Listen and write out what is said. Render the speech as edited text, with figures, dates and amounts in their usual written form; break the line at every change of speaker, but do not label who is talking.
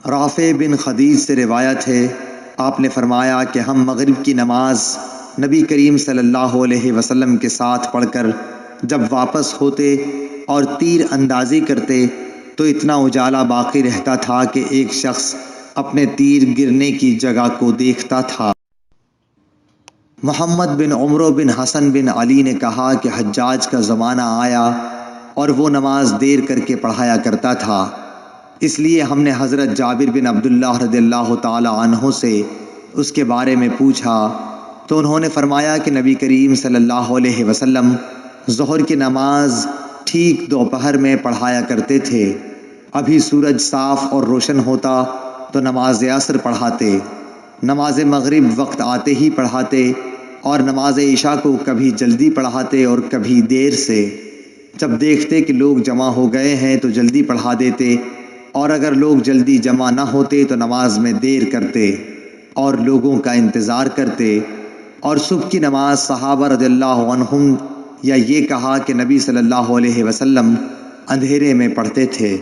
رافع بن خدیج سے روایت ہے، آپ نے فرمایا کہ ہم مغرب کی نماز نبی کریم صلی اللہ علیہ وسلم کے ساتھ پڑھ کر جب واپس ہوتے اور تیر اندازی کرتے تو اتنا اجالا باقی رہتا تھا کہ ایک شخص اپنے تیر گرنے کی جگہ کو دیکھتا تھا۔ محمد بن عمرو بن حسن بن علی نے کہا کہ حجاج کا زمانہ آیا اور وہ نماز دیر کر کے پڑھایا کرتا تھا، اس لیے ہم نے حضرت جابر بن عبداللہ رضی اللہ تعالی عنہ سے اس کے بارے میں پوچھا تو انہوں نے فرمایا کہ نبی کریم صلی اللہ علیہ وسلم ظہر کی نماز ٹھیک دوپہر میں پڑھایا کرتے تھے، ابھی سورج صاف اور روشن ہوتا تو نماز عصر پڑھاتے، نماز مغرب وقت آتے ہی پڑھاتے اور نماز عشاء کو کبھی جلدی پڑھاتے اور کبھی دیر سے۔ جب دیکھتے کہ لوگ جمع ہو گئے ہیں تو جلدی پڑھا دیتے، اور اگر لوگ جلدی جمع نہ ہوتے تو نماز میں دیر کرتے اور لوگوں کا انتظار کرتے۔ اور صبح کی نماز صحابہ رضی اللہ عنہم یا یہ کہا کہ نبی صلی اللہ علیہ وسلم اندھیرے میں پڑھتے تھے۔